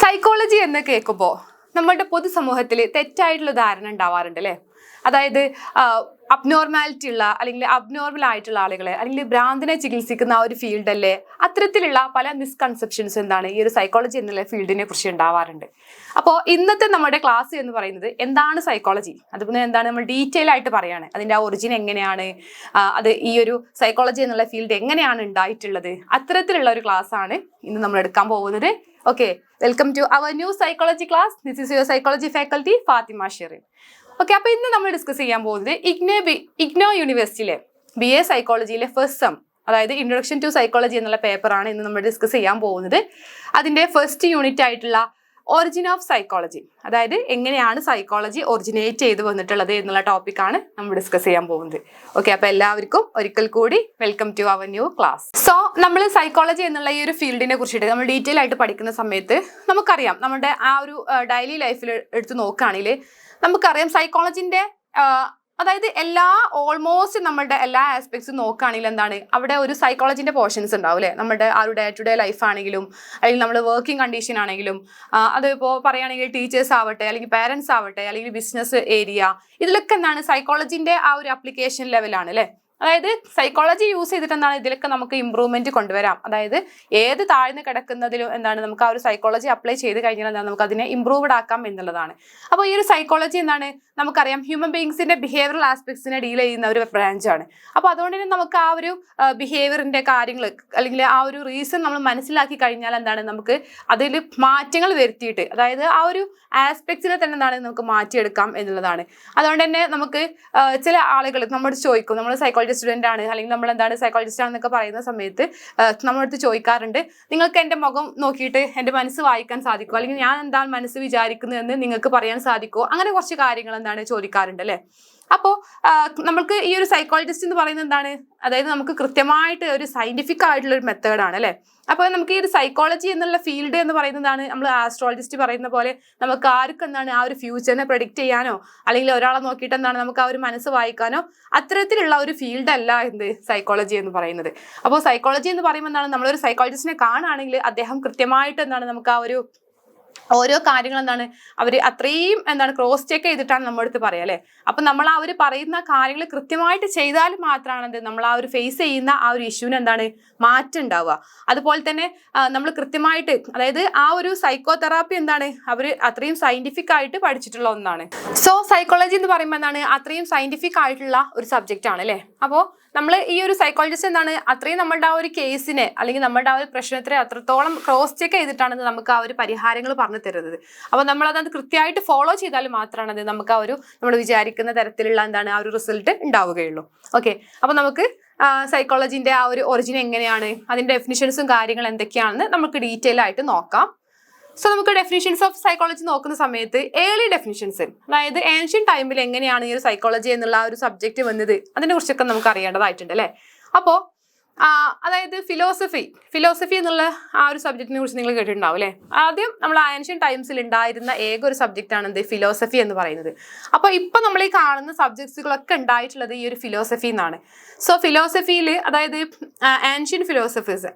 Psychology എന്ന് കേൾക്കുമ്പോൾ നമ്മളുടെ പൊതുസമൂഹത്തിൽ തെറ്റായിട്ടുള്ള ധാരണ ഉണ്ടാവാറുണ്ട് അല്ലേ? അതായത് അബ്നോർമാലിറ്റി ഉള്ള അല്ലെങ്കിൽ അബ്നോർമൽ ആയിട്ടുള്ള ആളുകളെ അല്ലെങ്കിൽ ഭ്രാന്തിനെ ചികിത്സിക്കുന്ന ആ ഒരു ഫീൽഡ് അല്ലേ? അത്തരത്തിലുള്ള പല മിസ്കൺസെപ്ഷൻസ് എന്താണ് ഈ ഒരു സൈക്കോളജി എന്നുള്ള ഫീൽഡിനെ കുറിച്ച് ഉണ്ടാവാറുണ്ട്. അപ്പോൾ ഇന്നത്തെ നമ്മുടെ ക്ലാസ് എന്ന് പറയുന്നത് എന്താണ് സൈക്കോളജി, അതുപോലെ എന്താണ് നമ്മൾ ഡീറ്റെയിൽ ആയിട്ട് പറയാണ്, അതിൻ്റെ ആ ഒറിജിൻ എങ്ങനെയാണ്, അത് ഈ ഒരു സൈക്കോളജി എന്നുള്ള ഫീൽഡ് എങ്ങനെയാണ് ഉണ്ടായിട്ടുള്ളത്, അത്തരത്തിലുള്ള ഒരു ക്ലാസ് ആണ് ഇന്ന് നമ്മൾ എടുക്കാൻ പോകുന്നത്. Okay, welcome to our new psychology class. This is your psychology faculty Fatima Shirin. Okay, അപ്പോൾ ഇന്ന് നമ്മൾ ഡിസ്കസ് ചെയ്യാൻ പോകുന്നത് ഇഗ്നോ യൂണിവേഴ്സിറ്റിയിലെ BA സൈക്കോളജിയിലെ ഫസ്റ്റ് സെം, അതായത് ഇൻട്രൊഡക്ഷൻ ടു സൈക്കോളജി എന്നുള്ള പേപ്പറാണ് ഇന്ന് നമ്മൾ ഡിസ്കസ് ചെയ്യാൻ പോകുന്നത്. അതിൻ്റെ ഫസ്റ്റ് യൂണിറ്റ് ആയിട്ടുള്ള ഒറിജിൻ ഓഫ് സൈക്കോളജി, അതായത് എങ്ങനെയാണ് സൈക്കോളജി ഒറിജിനേറ്റ് ചെയ്ത് വന്നിട്ടുള്ളത് എന്നുള്ള ടോപ്പിക്കാണ് നമ്മൾ ഡിസ്കസ് ചെയ്യാൻ പോകുന്നത്. ഓക്കെ, അപ്പോൾ എല്ലാവർക്കും ഒരിക്കൽ കൂടി welcome to our new class. So നമ്മൾ സൈക്കോളജി എന്നുള്ള ഈ ഒരു ഫീൽഡിനെ കുറിച്ചിട്ട് നമ്മൾ ഡീറ്റെയിൽ ആയിട്ട് പഠിക്കുന്ന സമയത്ത് നമുക്കറിയാം, നമ്മുടെ ആ ഒരു ഡെയിലി ലൈഫിൽ എടുത്ത് നോക്കുകയാണെങ്കിൽ നമുക്കറിയാം സൈക്കോളജിൻ്റെ അതായത് ഓൾമോസ്റ്റ് നമ്മളുടെ എല്ലാ ആസ്പെക്ട്സും നോക്കുകയാണെങ്കിൽ എന്താണ് അവിടെ ഒരു സൈക്കോളജിൻ്റെ പോർഷൻസ് ഉണ്ടാവും അല്ലേ? നമ്മുടെ ആ ഒരു ഡേ ടു ഡേ ലൈഫ് ആണെങ്കിലും അല്ലെങ്കിൽ നമ്മൾ വർക്കിംഗ് കണ്ടീഷൻ ആണെങ്കിലും അതിപ്പോൾ പറയുകയാണെങ്കിൽ ടീച്ചേഴ്സ് ആവട്ടെ അല്ലെങ്കിൽ പാരൻസ് ആവട്ടെ അല്ലെങ്കിൽ ബിസിനസ് ഏരിയ, ഇതിലൊക്കെ എന്താണ് സൈക്കോളജിൻ്റെ ആ ഒരു അപ്ലിക്കേഷൻ ലെവലാണ് അല്ലേ? അതായത് സൈക്കോളജി യൂസ് ചെയ്തിട്ട് എന്താണ് ഇതിലൊക്കെ നമുക്ക് ഇമ്പ്രൂവ്മെന്റ് കൊണ്ടുവരാം. അതായത് ഏത് താഴ്ന്ന് കിടക്കുന്നതിലും എന്താണ് നമുക്ക് ആ ഒരു സൈക്കോളജി അപ്ലൈ ചെയ്ത് കഴിഞ്ഞാൽ എന്താണ് നമുക്ക് അതിനെ ഇമ്പ്രൂവ്ഡ് ആക്കാം എന്നുള്ളതാണ്. അപ്പോൾ ഈ ഒരു സൈക്കോളജി എന്താണ് നമുക്കറിയാം ഹ്യൂമൻ ബീയിങ്സിന്റെ ബിഹേവിയറൽ ആസ്പെക്ട്സിനെ ഡീൽ ചെയ്യുന്ന ഒരു ബ്രാഞ്ചാണ്. അപ്പോൾ അതുകൊണ്ട് തന്നെ നമുക്ക് ആ ഒരു ബിഹേവിയറിന്റെ കാര്യങ്ങൾ അല്ലെങ്കിൽ ആ ഒരു റീസൺ നമ്മൾ മനസ്സിലാക്കി കഴിഞ്ഞാൽ എന്താണ് നമുക്ക് അതിൽ മാറ്റങ്ങൾ വരുത്തിയിട്ട്, അതായത് ആ ഒരു ആസ്പെക്ട്സിനെ തന്നെ എന്താണ് നമുക്ക് മാറ്റിയെടുക്കാം എന്നുള്ളതാണ്. അതുകൊണ്ട് തന്നെ നമുക്ക് ചില ആളുകൾ നമ്മോട് ചോദിക്കും, നമ്മൾ സൈക്കോളജി സ്റ്റുഡൻ്റ് ആണ് അല്ലെങ്കിൽ നമ്മൾ എന്താണ് സൈക്കോളജിസ്റ്റ് ആണെന്നൊക്കെ പറയുന്ന സമയത്ത് നമ്മളടുത്ത് ചോദിക്കാറുണ്ട്, നിങ്ങൾക്ക് എൻ്റെ മുഖം നോക്കിയിട്ട് എൻ്റെ മനസ്സ് വായിക്കാൻ സാധിക്കുമോ, അല്ലെങ്കിൽ ഞാൻ എന്താണ് മനസ്സ് വിചാരിക്കുന്നതെന്ന് നിങ്ങൾക്ക് പറയാൻ സാധിക്കുമോ, അങ്ങനെ കുറച്ച് കാര്യങ്ങൾ എന്താണ് ചോദിക്കാറുണ്ട് അല്ലേ? അപ്പോൾ നമ്മൾക്ക് ഈ ഒരു സൈക്കോളജിസ്റ്റ് എന്ന് പറയുന്നത് എന്താണ്, അതായത് നമുക്ക് കൃത്യമായിട്ട് ഒരു സയന്റിഫിക് ആയിട്ടുള്ള ഒരു മെത്തേഡാണ് അല്ലേ? അപ്പോൾ നമുക്ക് ഈ ഒരു സൈക്കോളജി എന്നുള്ള ഫീൽഡ് എന്ന് പറയുന്നതാണ് നമ്മൾ ആസ്ട്രോളജിസ്റ്റ് പറയുന്ന പോലെ നമുക്ക് ആർക്കും എന്താണ് ആ ഒരു ഫ്യൂച്ചറിനെ പ്രഡിക്റ്റ് ചെയ്യാനോ അല്ലെങ്കിൽ ഒരാളെ നോക്കിയിട്ട് എന്താണ് നമുക്ക് ആ ഒരു മനസ്സ് വായിക്കാനോ അത്തരത്തിലുള്ള ഒരു ഫീൽഡ് അല്ല എന്ത് സൈക്കോളജി എന്ന് പറയുന്നത്. അപ്പോൾ സൈക്കോളജി എന്ന് പറയുമ്പോൾ എന്താണ് നമ്മളൊരു സൈക്കോളജിസ്റ്റിനെ കാണുകയാണെങ്കിൽ അദ്ദേഹം കൃത്യമായിട്ട് എന്താണ് നമുക്ക് ആ ഒരു ഓരോ കാര്യങ്ങൾ എന്താണ് അവർ അത്രയും എന്താണ് ക്രോസ് ചെക്ക് ചെയ്തിട്ടാണ് നമ്മുടെ അടുത്ത് പറയുക അല്ലേ? അപ്പം നമ്മൾ ആ ഒരു പറയുന്ന കാര്യങ്ങൾ കൃത്യമായിട്ട് ചെയ്താൽ മാത്രമാണ് എന്ത് നമ്മൾ ആ ഒരു ഫേസ് ചെയ്യുന്ന ആ ഒരു ഇഷ്യൂവിന് എന്താണ് മാറ്റം ഉണ്ടാവുക. അതുപോലെ തന്നെ നമ്മൾ കൃത്യമായിട്ട്, അതായത് ആ ഒരു സൈക്കോ തെറാപ്പി എന്താണ് അവർ അത്രയും സയന്റിഫിക് ആയിട്ട് പഠിച്ചിട്ടുള്ള ഒന്നാണ്. സോ സൈക്കോളജി എന്ന് പറയുമ്പോൾ എന്താണ് അത്രയും സയന്റിഫിക് ആയിട്ടുള്ള ഒരു സബ്ജക്റ്റ് ആണ് അല്ലേ? അപ്പോൾ നമ്മൾ ഈ ഒരു സൈക്കോളജിസ്റ്റ് എന്താണ് അത്രയും നമ്മളുടെ ആ ഒരു കേസിനെ അല്ലെങ്കിൽ നമ്മളുടെ ആ ഒരു പ്രശ്നത്തെ അത്രത്തോളം ക്രോസ് ചെക്ക് ചെയ്തിട്ടാണ് നമുക്ക് ആ ഒരു പരിഹാരങ്ങൾ പറഞ്ഞു തരുന്നത്. അപ്പോൾ നമ്മളത് കൃത്യമായിട്ട് ഫോളോ ചെയ്താൽ മാത്രമാണ് അത് നമുക്ക് ആ ഒരു നമ്മൾ വിചാരിക്കുന്ന തരത്തിലുള്ള എന്താണ് ആ ഒരു റിസൾട്ട് ഉണ്ടാവുകയുള്ളൂ. ഓക്കെ, അപ്പോൾ നമുക്ക് സൈക്കോളജിൻ്റെ ആ ഒരു ഒറിജിൻ എങ്ങനെയാണ്, അതിൻ്റെ ഡെഫിനിഷൻസും കാര്യങ്ങൾ എന്തൊക്കെയാണെന്ന് നമുക്ക് ഡീറ്റെയിൽ ആയിട്ട് നോക്കാം. സോ നമുക്ക് ഡെഫിനിഷൻസ് ഓഫ് സൈക്കോളജി നോക്കുന്ന സമയത്ത് ഏർലി ഡെഫിനിഷൻസ്, അതായത് ഏൻഷ്യൻ ടൈമിൽ എങ്ങനെയാണ് ഈ ഒരു സൈക്കോളജി എന്നുള്ള ആ ഒരു സബ്ജക്റ്റ് വന്നത് അതിനെ കുറിച്ചൊക്കെ നമുക്ക് അറിയേണ്ടതായിട്ടുണ്ട് അല്ലേ? അപ്പോൾ അതായത് ഫിലോസഫി എന്നുള്ള ആ ഒരു സബ്ജക്റ്റിനെ കുറിച്ച് നിങ്ങൾ കേട്ടിട്ടുണ്ടാവും അല്ലേ? ആദ്യം നമ്മൾ ഏൻഷ്യൻ ടൈംസിൽ ഉണ്ടായിരുന്ന ഏക ഒരു സബ്ജക്റ്റ് ആണ് എന്ത് ഫിലോസഫി എന്ന് പറയുന്നത്. അപ്പോൾ ഇപ്പം നമ്മൾ ഈ കാണുന്ന സബ്ജക്ട്സുകളൊക്കെ ഉണ്ടായിട്ടുള്ളത് ഈ ഒരു ഫിലോസഫി എന്നാണ്. സോ ഫിലോസഫിയിൽ അതായത് ഏൻഷ്യൻ ഫിലോസഫേഴ്സ്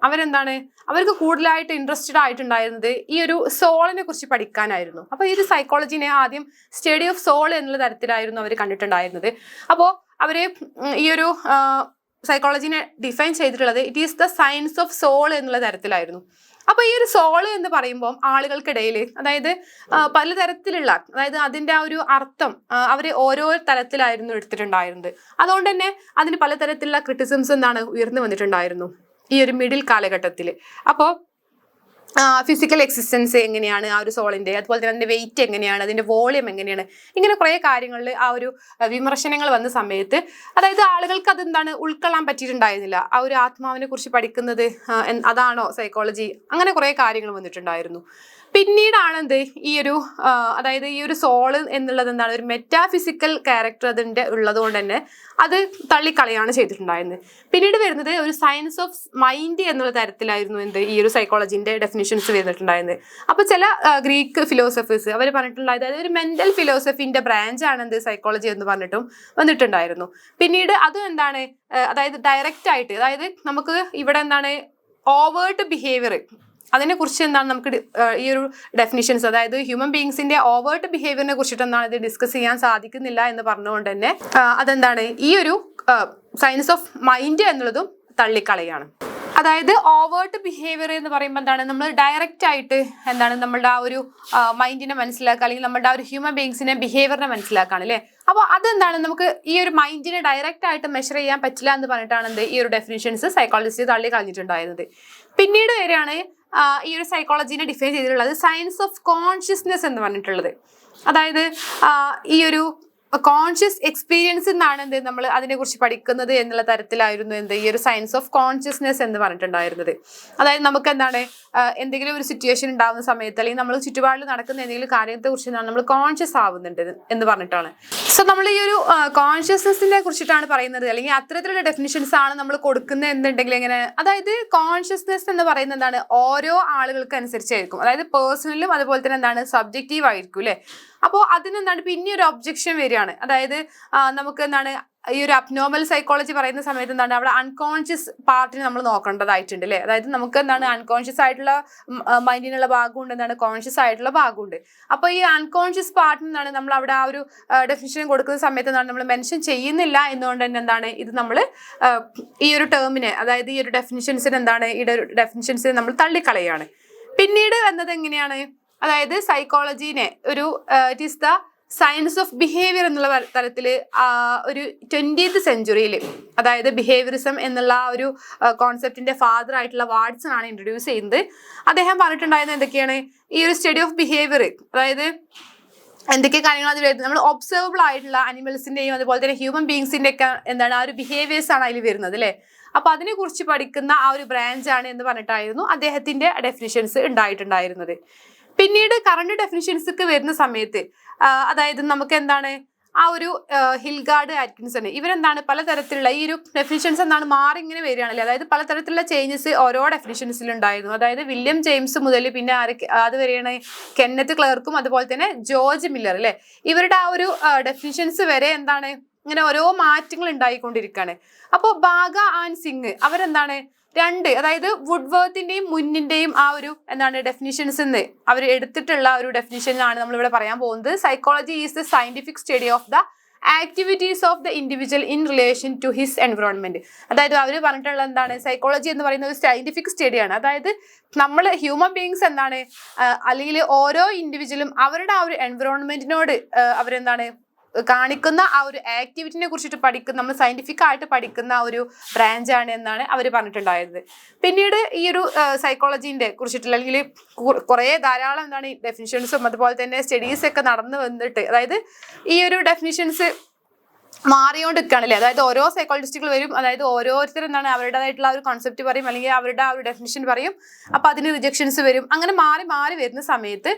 അവർക്ക് കൂടുതലായിട്ട് ഇൻട്രസ്റ്റഡ് ആയിട്ടുണ്ടായിരുന്നത് ഈ ഒരു സോളിനെ കുറിച്ച് പഠിക്കാനായിരുന്നു. അപ്പോൾ ഈ ഒരു സൈക്കോളജിനെ ആദ്യം സ്റ്റഡി ഓഫ് സോൾ എന്നുള്ള തരത്തിലായിരുന്നു അവർ കണ്ടിട്ടുണ്ടായിരുന്നത്. അപ്പോൾ അവർ ഈ ഒരു സൈക്കോളജിനെ ഡിഫൈൻ ചെയ്തിട്ടുള്ളത് it is the science of soul എന്നുള്ള തരത്തിലായിരുന്നു. അപ്പോൾ ഈ ഒരു സോള് എന്ന് പറയുമ്പോൾ ആളുകൾക്കിടയിൽ അതായത് പലതരത്തിലുള്ള, അതായത് അതിൻ്റെ ആ ഒരു അർത്ഥം അവർ ഓരോ തരത്തിലായിരുന്നു എടുത്തിട്ടുണ്ടായിരുന്നത്. അതുകൊണ്ട് തന്നെ അതിന് പലതരത്തിലുള്ള ക്രിറ്റിസിംസ് ഉയർന്നു വന്നിട്ടുണ്ടായിരുന്നു ഈ ഒരു മിഡിൽ കാലഘട്ടത്തിൽ. അപ്പോൾ ഫിസിക്കൽ എക്സിസ്റ്റൻസ് എങ്ങനെയാണ് ആ ഒരു സോളിൻ്റെ, അതുപോലെ തന്നെ അതിൻ്റെ വെയിറ്റ് എങ്ങനെയാണ്, അതിൻ്റെ വോളിയം എങ്ങനെയാണ്, ഇങ്ങനെ കുറേ കാര്യങ്ങളിൽ ആ ഒരു വിമർശനങ്ങൾ വന്ന സമയത്ത് അതായത് ആളുകൾക്ക് അതെന്താണ് ഉൾക്കൊള്ളാൻ പറ്റിയിട്ടുണ്ടായിരുന്നില്ല. ആ ഒരു ആത്മാവിനെ കുറിച്ച് പഠിക്കുന്നത് അതാണോ സൈക്കോളജി, അങ്ങനെ കുറേ കാര്യങ്ങൾ വന്നിട്ടുണ്ടായിരുന്നു. പിന്നീടാണ് ഈ ഒരു അതായത് ഈ ഒരു സോള് എന്നുള്ളത് ഒരു മെറ്റാഫിസിക്കൽ ക്യാരക്ടർ അതിൻ്റെ ഉള്ളത് കൊണ്ട് തന്നെ അത് തള്ളിക്കളയാണ് ചെയ്തിട്ടുണ്ടായിരുന്നത്. പിന്നീട് വരുന്നത് ഒരു സയൻസ് ഓഫ് മൈൻഡ് എന്നുള്ള തരത്തിലായിരുന്നു ഈ ഒരു സൈക്കോളജിൻ്റെ ഡെഫിനിഷൻസ് വരുന്നിട്ടുണ്ടായിരുന്നത്. അപ്പോൾ ചില ഗ്രീക്ക് ഫിലോസഫേഴ്സ് അവർ പറഞ്ഞിട്ടുണ്ടായത് അതായത് ഒരു മെന്റൽ ഫിലോസഫിൻ്റെ ബ്രാഞ്ചാണ് സൈക്കോളജി എന്ന് പറഞ്ഞിട്ടും വന്നിട്ടുണ്ടായിരുന്നു. പിന്നീട് അത് അതായത് ഡയറക്റ്റ് ആയിട്ട്, അതായത് നമുക്ക് ഇവിടെ ഓവേർട്ട് ബിഹേവിയർ അതിനെക്കുറിച്ച് എന്താണ് നമുക്ക് ഈ ഒരു ഡെഫിനിഷൻസ്, അതായത് ഹ്യൂമൻ ബീങ്സിന്റെ ഓവേർട്ട് ബിഹേവിയറിനെ കുറിച്ചിട്ട് എന്താണ് ഇത് ഡിസ്കസ് ചെയ്യാൻ സാധിക്കുന്നില്ല എന്ന് പറഞ്ഞുകൊണ്ട് തന്നെ അതെന്താണ് ഈ ഒരു സയൻസ് ഓഫ് മൈൻഡ് എന്നുള്ളതും തള്ളിക്കളയാണ്. അതായത് ഓവേർട്ട് ബിഹേവിയർ എന്ന് പറയുമ്പോൾ എന്താണ്, നമ്മൾ ഡയറക്റ്റ് ആയിട്ട് എന്താണ് നമ്മളുടെ ആ ഒരു മൈൻഡിനെ മനസ്സിലാക്കുക, അല്ലെങ്കിൽ നമ്മളുടെ ആ ഒരു ഹ്യൂമൻ ബീങ്സിനെ ബിഹേവിയറിനെ മനസ്സിലാക്കുകയാണ് അല്ലേ. അപ്പോൾ അതെന്താണ് നമുക്ക് ഈ ഒരു മൈൻഡിനെ ഡയറക്റ്റ് ആയിട്ട് മെഷർ ചെയ്യാൻ പറ്റില്ല എന്ന് പറഞ്ഞിട്ടാണ് എന്ത് ഈ ഒരു ഡെഫിനിഷൻസ് സൈക്കോളജിസ്റ്റ് തള്ളി കളഞ്ഞിട്ടുണ്ടായിരുന്നത്. പിന്നീട് വരെയാണ് ഈ ഒരു സൈക്കോളജിനെ ഡിഫൈൻ ചെയ്തിട്ടുള്ളത് സയൻസ് ഓഫ് കോൺഷ്യസ്നെസ് എന്ന് പറഞ്ഞിട്ടുള്ളത്. അതായത് ഈ ഒരു കോൺഷ്യസ് എക്സ്പീരിയൻസ് എന്നാണ് എന്ത് നമ്മൾ അതിനെക്കുറിച്ച് പഠിക്കുന്നത് എന്നുള്ള തരത്തിലായിരുന്നു എന്ത് ഈ ഒരു സയൻസ് ഓഫ് കോൺഷ്യസ്നെസ് എന്ന് പറഞ്ഞിട്ടുണ്ടായിരുന്നത്. അതായത് നമുക്ക് എന്താണ് എന്തെങ്കിലും ഒരു സിറ്റുവേഷൻ ഉണ്ടാകുന്ന സമയത്ത്, അല്ലെങ്കിൽ നമ്മൾ ചുറ്റുപാടിൽ നടക്കുന്ന എന്തെങ്കിലും കാര്യത്തെ കുറിച്ച് നമ്മൾ കോൺഷ്യസ് ആവുന്നുണ്ട് എന്ന് പറഞ്ഞിട്ടാണ്. സോ നമ്മൾ ഈ ഒരു കോൺഷ്യസ്നെസ്സിനെ കുറിച്ചിട്ടാണ് പറയുന്നത്, അല്ലെങ്കിൽ അത്തരത്തിലുള്ള ഡെഫിനിഷൻസ് ആണ് നമ്മൾ കൊടുക്കുന്നത് എന്നുണ്ടെങ്കിൽ എങ്ങനെ, അതായത് കോൺഷ്യസ്നെസ് എന്ന് പറയുന്നത് എന്താണ് ഓരോ ആളുകൾക്ക് അനുസരിച്ചായിരിക്കും. അതായത് പേഴ്സണലും അതുപോലെ തന്നെ എന്താണ് സബ്ജക്റ്റീവ് ആയിരിക്കും അല്ലെ. അപ്പോൾ അതിനെന്താണ് പിന്നെ ഒരു ഒബ്ജക്ഷൻ വരികയാണ്. അതായത് നമുക്ക് എന്താണ് ഈ ഒരു അബ്നോർമൽ സൈക്കോളജി പറയുന്ന സമയത്ത് എന്താണ് അവിടെ അൺകോൺഷ്യസ് പാർട്ടിന് നമ്മൾ നോക്കേണ്ടതായിട്ടുണ്ട് അല്ലേ. അതായത് നമുക്ക് എന്താണ് അൺകോൺഷ്യസ് ആയിട്ടുള്ള മൈൻഡിനുള്ള ഭാഗമുണ്ട്, എന്താണ് കോൺഷ്യസ് ആയിട്ടുള്ള ഭാഗമുണ്ട്. അപ്പോൾ ഈ അൺകോൺഷ്യസ് പാർട്ടിന് എന്താണ് നമ്മൾ അവിടെ ആ ഒരു ഡെഫിനിഷൻ കൊടുക്കുന്ന സമയത്ത് എന്താണ് നമ്മൾ മെൻഷൻ ചെയ്യുന്നില്ല എന്നുകൊണ്ട് തന്നെ എന്താണ് ഇത് നമ്മൾ ഈ ഒരു ടേമിനെ, അതായത് ഈ ഒരു ഡെഫിനിഷൻസിന് എന്താണ് ഈ ഡെഫിനിഷൻസിനെ നമ്മൾ തള്ളിക്കളയാണ്. പിന്നീട് എന്നത് എങ്ങനെയാണ്, അതായത് സൈക്കോളജീനെ ഒരു it is the science of behaviour എന്നുള്ള തരത്തിൽ ഒരു 20th സെഞ്ച്വറിയിൽ, അതായത് ബിഹേവിയറിസം എന്നുള്ള ഒരു കോൺസെപ്റ്റിന്റെ ഫാദർ ആയിട്ടുള്ള വാട്സൺ ആണ് ഇൻട്രൊഡ്യൂസ് ചെയ്യുന്നത്. അദ്ദേഹം പറഞ്ഞിട്ടുണ്ടായിരുന്നത് എന്തൊക്കെയാണ്, ഈ ഒരു സ്റ്റഡി ഓഫ് ബിഹേവിയർ, അതായത് എന്തൊക്കെ കാര്യങ്ങൾ അതിൽ വരുന്നത്, നമ്മൾ ഒബ്സർവബിൾ ആയിട്ടുള്ള അനിമൽസിന്റെയും അതുപോലെ തന്നെ ഹ്യൂമൻ ബീങ്സിന്റെ ഒക്കെ എന്താണ് ആ ഒരു ബിഹേവിയേഴ്സ് ആണ് അതിൽ വരുന്നത് അല്ലെ. അപ്പൊ അതിനെ കുറിച്ച് പഠിക്കുന്ന ആ ഒരു ബ്രാഞ്ച് ആണ് എന്ന് പറഞ്ഞിട്ടായിരുന്നു അദ്ദേഹത്തിന്റെ ഡെഫിനിഷൻസ് ഉണ്ടായിട്ടുണ്ടായിരുന്നത്. പിന്നീട് കറണ്ട് ഡെഫിനിഷൻസ് വരുന്ന സമയത്ത് അതായത് നമുക്ക് എന്താണ് ആ ഒരു ഹിൽഗാർഡ് ആറ്റ്കിൻസൺ ഇവരെന്താണ് പലതരത്തിലുള്ള ഈ ഒരു ഡെഫിനിഷൻസ് എന്താണ് മാറി ഇങ്ങനെ വരികയാണല്ലേ. അതായത് പലതരത്തിലുള്ള ചേഞ്ചസ് ഓരോ ഡെഫിനിഷൻസിൽ ഉണ്ടായിരുന്നു. അതായത് വില്യം ജെയിംസ് മുതൽ പിന്നെ അതുവരെയാണ് കെന്നത്ത് ക്ലർക്കും അതുപോലെ തന്നെ ജോർജ് മില്ലർ അല്ലെ. ഇവരുടെ ആ ഒരു ഡെഫിനിഷൻസ് വരെ എന്താണ് ഇങ്ങനെ ഓരോ മാറ്റങ്ങൾ ഉണ്ടായിക്കൊണ്ടിരിക്കുകയാണ്. അപ്പോൾ ബാഗ ആൻഡ് സിംഗ് അവരെന്താണ് അതായത് വുഡ്വർത്തിന്റെയും മുന്നിന്റെയും ആ ഒരു എന്താണ് ഡെഫിനിഷൻസ് എന്ന് അവർ എടുത്തിട്ടുള്ള ഒരു ഡെഫിനിഷനാണ് നമ്മളിവിടെ പറയാൻ പോകുന്നത്. Psychology is the scientific study of the activities of the individual in relation to his environment. അതായത് അവർ പറഞ്ഞിട്ടുള്ള എന്താണ് സൈക്കോളജി എന്ന് പറയുന്ന ഒരു സയന്റിഫിക് സ്റ്റഡിയാണ്. അതായത് നമ്മൾ ഹ്യൂമൻ ബീങ്സ് എന്താണ് അല്ലെങ്കിൽ ഓരോ ഇൻഡിവിജ്വലും അവരുടെ ആ ഒരു എൻവറോൺമെന്റിനോട് അവരെന്താണ് കാണിക്കുന്ന ആ ഒരു ആക്ടിവിറ്റിനെ കുറിച്ചിട്ട് പഠിക്കുന്ന, നമ്മൾ സയന്റിഫിക് ആയിട്ട് പഠിക്കുന്ന ഒരു ബ്രാഞ്ചാണ് എന്നാണ് അവർ പറഞ്ഞിട്ടുണ്ടായിരുന്നത്. പിന്നീട് ഈ ഒരു സൈക്കോളജിന്റെ കുറിച്ചിട്ടുള്ള അല്ലെങ്കിൽ കുറേ ധാരാളം എന്താണ് ഡെഫിനിഷൻസും അതുപോലെ തന്നെ സ്റ്റഡീസ് ഒക്കെ നടന്നു വന്നിട്ട്, അതായത് ഈ ഒരു ഡെഫിനിഷൻസ് മാറിയോണ്ടിരിക്കുകയാണല്ലേ. അതായത് ഓരോ സൈക്കോളജിസ്റ്റുകൾ വരും, അതായത് ഓരോരുത്തരും എന്താണ് അവരുടേതായിട്ടുള്ള ഒരു കോൺസെപ്റ്റ് പറയും, അല്ലെങ്കിൽ അവരുടെ ആ ഒരു ഡെഫിനിഷൻ പറയും. അപ്പൊ അതിന് റിജക്ഷൻസ് വരും. അങ്ങനെ മാറി മാറി വരുന്ന സമയത്ത്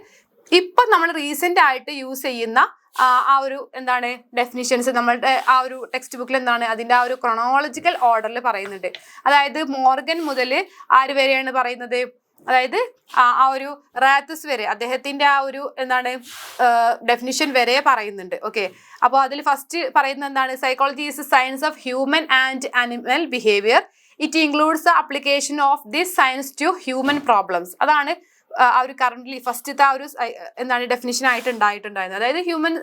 ഇപ്പൊ നമ്മൾ റീസെന്റ് ആയിട്ട് യൂസ് ചെയ്യുന്ന ആ ഒരു എന്താണ് ഡെഫിനിഷൻസ് നമ്മളുടെ ആ ഒരു ടെക്സ്റ്റ് ബുക്കിൽ എന്താണ് അതിന്റെ ആ ഒരു ക്രോണോളജിക്കൽ ഓർഡറിൽ പറയുന്നുണ്ട്. അതായത് മോർഗൻ മുതൽ ആര് വരെയാണ് പറയുന്നത്, അതായത് ആ ഒരു റാത്തസ് വരെ അദ്ദേഹത്തിന്റെ ആ ഒരു എന്താണ് ഡെഫിനിഷൻ വരെ പറയുന്നുണ്ട്. ഓക്കെ, അപ്പോൾ അതിൽ ഫസ്റ്റ് പറയുന്നത് എന്താണ്, psychology is science of human and animal behaviour. It includes the application of this science to human problems. അതാണ് ആ ഒരു കറന്റ്ലി ഫസ്റ്റത്തെ ആ ഒരു എന്താണ് ഡെഫിനിഷൻ ആയിട്ട് ഉണ്ടായിട്ടുണ്ടായിരുന്നത്. അതായത് ഹ്യൂമൻ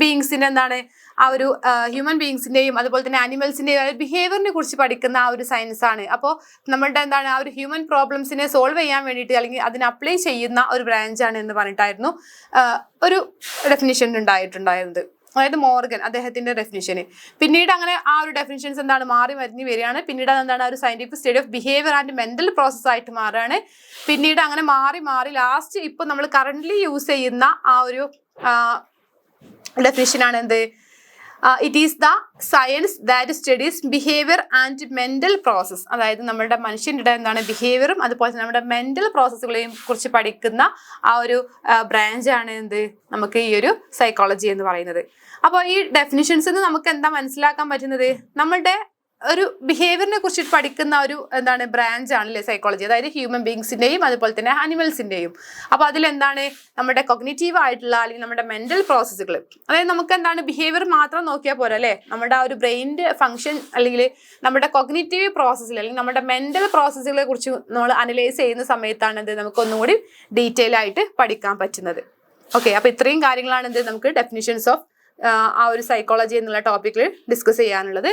ബീങ്സിന്റെ എന്താണ് ആ ഒരു ഹ്യൂമൻ ബീങ്സിന്റെയും അതുപോലെ തന്നെ ആനിമൽസിന്റെയും ബിഹേവിയറിനെ കുറിച്ച് പഠിക്കുന്ന ആ ഒരു സയൻസ് ആണ്. അപ്പോൾ നമ്മളുടെ എന്താണ് ആ ഒരു ഹ്യൂമൻ പ്രോബ്ലംസിനെ സോൾവ് ചെയ്യാൻ വേണ്ടിയിട്ട് അല്ലെങ്കിൽ അതിനെ അപ്ലൈ ചെയ്യുന്ന ഒരു ബ്രാഞ്ചാണ് എന്ന് പറഞ്ഞിട്ടായിരുന്നു ഒരു ഡെഫിനിഷൻ ഉണ്ടായിട്ടുണ്ടായിരുന്നത്. അതായത് മോർഗൻ അദ്ദേഹത്തിന്റെ ഡെഫിനിഷന്. പിന്നീട് അങ്ങനെ ആ ഒരു ഡെഫിനിഷൻസ് എന്താണ് മാറി മരിഞ്ഞ് വരികയാണ്. പിന്നീട് അതെന്താണ് ഒരു scientific study of behaviour and mental process ആയിട്ട് മാറുകയാണ്. പിന്നീട് അങ്ങനെ മാറി മാറി ലാസ്റ്റ് ഇപ്പൊ നമ്മൾ കറന്റ്ലി യൂസ് ചെയ്യുന്ന ആ ഒരു ഡെഫിനിഷനാണ് എന്ത്, it is the science that studies behaviour and mental process. അതായത് നമ്മുടെ മനുഷ്യൻ്റെ എന്താണ് ബിഹേവിയറും അതുപോലെ തന്നെ നമ്മുടെ മെന്റൽ പ്രോസസ്സുകളെയും കുറിച്ച് പഠിക്കുന്ന ആ ഒരു ബ്രാഞ്ചാണ് എന്ത് നമുക്ക് ഈ ഒരു സൈക്കോളജി എന്ന് പറയുന്നത്. അപ്പോൾ ഈ ഡെഫിനിഷൻസ് നമുക്ക് എന്താ മനസ്സിലാക്കാൻ പറ്റുന്നത്, നമ്മളുടെ ഒരു ബിഹേവിയറിനെ കുറിച്ച് പഠിക്കുന്ന ഒരു എന്താണ് ബ്രാഞ്ച് ആണല്ലേ സൈക്കോളജി, അതായത് ഹ്യൂമൻ ബീങ്സിന്റെയും അതുപോലെ തന്നെ ആനിമൽസിന്റെയും. അപ്പൊ അതിലെന്താണ് നമ്മുടെ കൊഗ്നിറ്റീവ് ആയിട്ടുള്ള അല്ലെങ്കിൽ നമ്മുടെ മെന്റൽ പ്രോസസ്സുകൾ, അതായത് നമുക്ക് എന്താണ് ബിഹേവിയർ മാത്രം നോക്കിയാൽ പോരാ അല്ലേ, നമ്മുടെ ആ ഒരു ബ്രെയിനിന്റെ ഫംഗ്ഷൻ അല്ലെങ്കിൽ നമ്മുടെ കൊഗ്നിറ്റീവ് പ്രോസസ്സിൽ അല്ലെങ്കിൽ നമ്മുടെ മെന്റൽ പ്രോസസ്സുകളെ കുറിച്ച് നമ്മൾ അനലൈസ് ചെയ്യുന്ന സമയത്താണ് എന്ത് നമുക്ക് ഒന്നുകൂടി ഡീറ്റെയിൽ ആയിട്ട് പഠിക്കാൻ പറ്റുന്നത്. ഓക്കെ, അപ്പൊ ഇത്രയും കാര്യങ്ങളാണ് എന്ത് നമുക്ക് ഡെഫിനിഷൻസ് ഓഫ് ആ ഒരു സൈക്കോളജി എന്നുള്ള ടോപ്പിക്കിൽ ഡിസ്കസ് ചെയ്യാനുള്ളത്.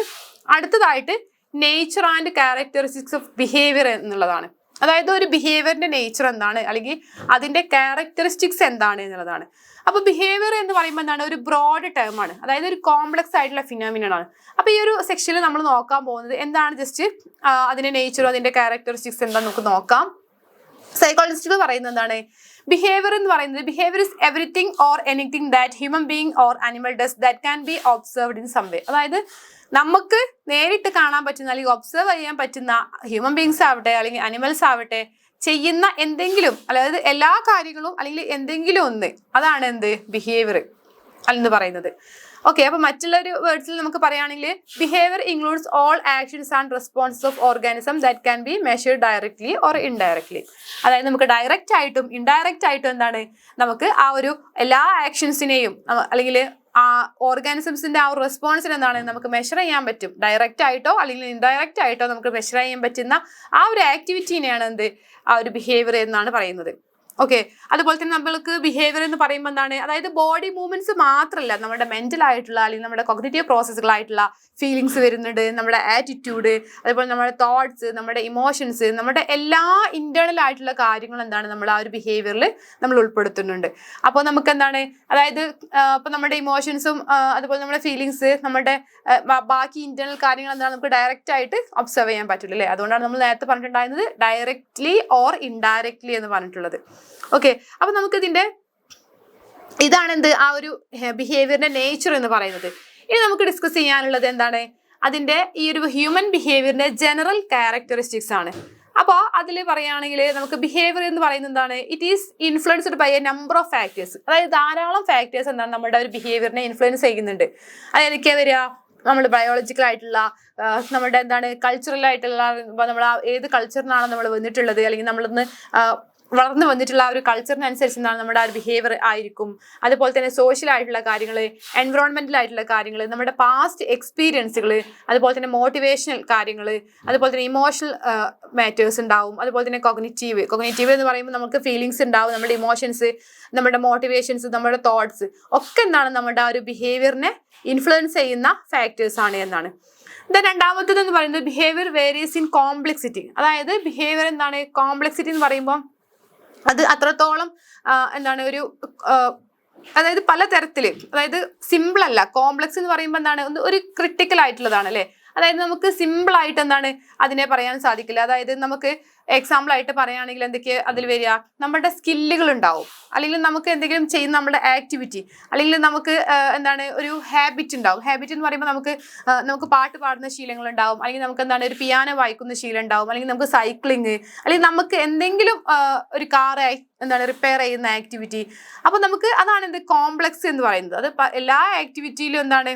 അടുത്തതായിട്ട് nature and characteristics of behaviour എന്നുള്ളതാണ്. അതായത് ഒരു ബിഹേവിയറിന്റെ നേച്ചർ എന്താണ് അല്ലെങ്കിൽ അതിന്റെ ക്യാരക്ടറിസ്റ്റിക്സ് എന്താണ് എന്നുള്ളതാണ്. അപ്പൊ ബിഹേവിയർ എന്ന് പറയുമ്പോൾ എന്താണ്, ഒരു ബ്രോഡ് ടേം ആണ്, അതായത് ഒരു കോംപ്ലക്സ് ആയിട്ടുള്ള ഫിനോമിനൺ ആണ്. അപ്പൊ ഈ ഒരു സെക്ഷനിൽ നമ്മൾ നോക്കാൻ പോകുന്നത് എന്താണ്, ജസ്റ്റ് അതിന്റെ നേച്ചറും അതിന്റെ ക്യാരക്ടറിസ്റ്റിക്സ് എന്താണെന്ന് നമുക്ക് നോക്കാം. സൈക്കോളജിസ്റ്റുകൾ പറയുന്നത് എന്താണ്, ബിഹേവിയർ എന്ന് പറയുന്നത് behaviour is everything or anything that human being or animal does that can be observed in some way. അതായത് നമുക്ക് നേരിട്ട് കാണാൻ പറ്റുന്ന അല്ലെങ്കിൽ ഒബ്സർവ് ചെയ്യാൻ പറ്റുന്ന ഹ്യൂമൻ ബീങ്സ് ആവട്ടെ അല്ലെങ്കിൽ അനിമൽസ് ആവട്ടെ ചെയ്യുന്ന എന്തെങ്കിലും, അതായത് എല്ലാ കാര്യങ്ങളും അല്ലെങ്കിൽ എന്തെങ്കിലും ഒന്ന്, അതാണ് എന്ത് ബിഹേവിയർ എന്ന് പറയുന്നത്. ഓക്കെ, അപ്പൊ മറ്റുള്ളൊരു വേർഡ്സിൽ നമുക്ക് പറയുകയാണെങ്കിൽ behaviour includes all actions and responses of organism that can B measured directly or indirectly. അതായത് നമുക്ക് ഡയറക്റ്റ് ആയിട്ടും ഇൻഡയറക്റ്റ് ആയിട്ടും എന്താണ് നമുക്ക് ആ ഒരു എല്ലാ ആക്ഷൻസിനെയും അല്ലെങ്കിൽ ആ ഓർഗാനിസംസിന്റെ ആ ഒരു റെസ്പോൺസിന് എന്താണ് നമുക്ക് മെഷർ ചെയ്യാൻ പറ്റും. ഡയറക്റ്റ് ആയിട്ടോ അല്ലെങ്കിൽ ഇൻഡയറക്റ്റ് ആയിട്ടോ നമുക്ക് മെഷർ ചെയ്യാൻ പറ്റുന്ന ആ ഒരു ആക്ടിവിറ്റീനെയാണ് എന്ത് ആ ഒരു ബിഹേവിയർ എന്നാണ് പറയുന്നത്. ഓക്കെ, അതുപോലെ തന്നെ നമ്മൾക്ക് ബിഹേവിയർ എന്ന് പറയുമ്പോൾ എന്താണ്, അതായത് ബോഡി മൂവ്മെന്റ്സ് മാത്രമല്ല, നമ്മുടെ മെന്റൽ ആയിട്ടുള്ള അല്ലെങ്കിൽ നമ്മുടെ കോഗ്നിറ്റീവ് പ്രോസസ്സുകളായിട്ടുള്ള ഫീലിങ്സ് വരുന്നുണ്ട്, നമ്മുടെ ആറ്റിറ്റ്യൂഡ്, അതുപോലെ നമ്മുടെ തോട്ട്സ്, നമ്മുടെ ഇമോഷൻസ്, നമ്മുടെ എല്ലാ ഇന്റേണൽ ആയിട്ടുള്ള കാര്യങ്ങൾ എന്താണ് നമ്മൾ ആ ഒരു ബിഹേവിയറിൽ നമ്മൾ ഉൾപ്പെടുത്തുന്നുണ്ട്. അപ്പോൾ നമുക്ക് എന്താണ്, അതായത് ഇപ്പൊ നമ്മുടെ ഇമോഷൻസും അതുപോലെ നമ്മുടെ ഫീലിങ്സ്, നമ്മുടെ ബാക്കി ഇന്റേണൽ കാര്യങ്ങൾ എന്താണ് നമുക്ക് ഡയറക്റ്റ് ആയിട്ട് ഒബ്സർവ് ചെയ്യാൻ പറ്റില്ല അല്ലേ. അതുകൊണ്ടാണ് നമ്മൾ നേരത്തെ പറഞ്ഞിട്ടുണ്ടായിരുന്നത് ഡയറക്ട്ലി ഓർ ഇൻഡയറക്ട്ലി എന്ന് പറഞ്ഞിട്ടുള്ളത്. ഓക്കെ, അപ്പൊ നമുക്ക് ഇതാണ് എന്ത് ആ ഒരു ബിഹേവിയറിന്റെ നേച്ചർ എന്ന് പറയുന്നത്. ഇനി നമുക്ക് ഡിസ്കസ് ചെയ്യാനുള്ളത് എന്താണ്, അതിന്റെ ഈ ഒരു ഹ്യൂമൻ ബിഹേവിയറിന്റെ ജനറൽ ക്യാരക്ടറിസ്റ്റിക്സ് ആണ്. അപ്പോൾ അതിൽ പറയുകയാണെങ്കിൽ നമുക്ക് ബിഹേവിയർ എന്ന് പറയുന്നത് എന്താണ്, it is influenced by a number of factors. അതായത് ധാരാളം ഫാക്ടേഴ്സ് എന്താണ് നമ്മുടെ ഒരു ബിഹേവിയറിനെ ഇൻഫ്ലുവൻസ് ചെയ്യുന്നുണ്ട്. അതൊക്കെ വരിക, നമ്മൾ ബയോളജിക്കൽ ആയിട്ടുള്ള, നമ്മുടെ എന്താണ് കൾച്ചറൽ ആയിട്ടുള്ള, നമ്മൾ ഏത് കൾച്ചറിനാണ് നമ്മൾ വന്നിട്ടുള്ളത് അല്ലെങ്കിൽ നമ്മളിന്ന് വളർന്നു വന്നിട്ടുള്ള ആ ഒരു കൾച്ചറിനനുസരിച്ച് എന്താണ് നമ്മുടെ ആ ഒരു ബിഹേവിയർ ആയിരിക്കും. അതുപോലെ തന്നെ സോഷ്യൽ ആയിട്ടുള്ള കാര്യങ്ങൾ, എൻവറോൺമെന്റൽ ആയിട്ടുള്ള കാര്യങ്ങൾ, നമ്മുടെ പാസ്റ്റ് എക്സ്പീരിയൻസുകൾ, അതുപോലെ തന്നെ മോട്ടിവേഷണൽ കാര്യങ്ങൾ, അതുപോലെ തന്നെ ഇമോഷണൽ മാറ്റേഴ്സ് ഉണ്ടാവും. അതുപോലെ തന്നെ കൊഗ്നിറ്റീവ് എന്ന് പറയുമ്പോൾ നമുക്ക് ഫീലിങ്സ് ഉണ്ടാവും, നമ്മുടെ ഇമോഷൻസ്, നമ്മുടെ മോട്ടിവേഷൻസ്, നമ്മുടെ തോട്ട്സ് ഒക്കെ എന്താണ് നമ്മുടെ ആ ഒരു ബിഹേവിയറിനെ ഇൻഫ്ലുവൻസ് ചെയ്യുന്ന ഫാക്ടേഴ്സ് ആണ് എന്നാണ്. രണ്ടാമത്തേത് എന്ന് പറയുന്നത് ബിഹേവിയർ വേരീസ് ഇൻ കോംപ്ലക്സിറ്റി. അതായത് ബിഹേവിയർ എന്താണ് കോംപ്ലക്സിറ്റി എന്ന് പറയുമ്പോൾ അത് അത്രത്തോളം എന്താണ് ഒരു അതായത് പല തരത്തില്, അതായത് സിമ്പിൾ അല്ല. കോംപ്ലക്സ് എന്ന് പറയുമ്പോൾ എന്താണ് ഒരു ക്രിട്ടിക്കൽ ആയിട്ടുള്ളതാണ് അല്ലെ. അതായത് നമുക്ക് സിമ്പിൾ ആയിട്ട് എന്താണ് അതിനെ പറയാൻ സാധിക്കില്ല. അതായത് നമുക്ക് എക്സാമ്പിൾ ആയിട്ട് പറയുകയാണെങ്കിൽ എന്തൊക്കെ അതിൽ വരിക, നമ്മുടെ സ്കില്ലുകൾ ഉണ്ടാവും, അല്ലെങ്കിൽ നമുക്ക് എന്തെങ്കിലും ചെയ്യുന്ന നമ്മുടെ ആക്ടിവിറ്റി, അല്ലെങ്കിൽ നമുക്ക് എന്താണ് ഒരു ഹാബിറ്റ് ഉണ്ടാവും. ഹാബിറ്റ് എന്ന് പറയുമ്പോൾ നമുക്ക് പാട്ട് പാടുന്ന ശീലങ്ങൾ ഉണ്ടാവും, അല്ലെങ്കിൽ നമുക്ക് എന്താണ് ഒരു പിയാനോ വായിക്കുന്ന ശീലം ഉണ്ടാവും, അല്ലെങ്കിൽ നമുക്ക് സൈക്ലിങ്, അല്ലെങ്കിൽ നമുക്ക് എന്തെങ്കിലും ഒരു കാർ എന്താണ് റിപ്പയർ ചെയ്യുന്ന ആക്ടിവിറ്റി. അപ്പൊ നമുക്ക് അതാണ് എന്ത് കോംപ്ലക്സ് എന്ന് പറയുന്നത്. അത് എല്ലാ ആക്ടിവിറ്റിയിലും എന്താണ്,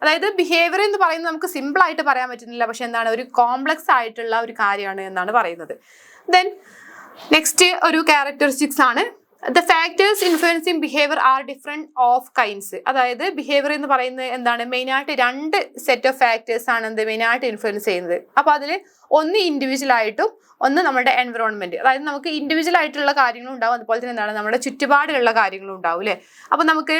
അതായത് ബിഹേവിയർ എന്ന് പറയുന്നത് നമുക്ക് സിമ്പിൾ ആയിട്ട് പറയാൻ പറ്റുന്നില്ല, പക്ഷെ എന്താണ് ഒരു കോംപ്ലക്സ് ആയിട്ടുള്ള ഒരു കാര്യമാണ് എന്നാണ് പറയുന്നത്. ദെൻ നെക്സ്റ്റ് ഒരു ക്യാരക്ടറിസ്റ്റിക്സ് ആണ്, the factors influencing behaviour are different of kinds. അതായത് ബിഹേവിയർ എന്ന് പറയുന്നത് എന്താണ് മെയിനായിട്ട് 2 സെറ്റ് ഓഫ് ഫാക്ടേഴ്സ് ആണ് എന്ത് മെയിനായിട്ട് ഇൻഫ്ലുവൻസ് ചെയ്യുന്നത്. അപ്പൊ അതിൽ ഒന്ന് ഇൻഡിവിജ്വൽ ആയിട്ടും ഒന്ന് നമ്മുടെ എൻവറോൺമെന്റ്. അതായത് നമുക്ക് ഇൻഡിവിജ്വൽ ആയിട്ടുള്ള കാര്യങ്ങളും ഉണ്ടാവും, അതുപോലെ തന്നെ എന്താണ് നമ്മുടെ ചുറ്റുപാടിലുള്ള കാര്യങ്ങളും ഉണ്ടാവും അല്ലെ. അപ്പൊ നമുക്ക്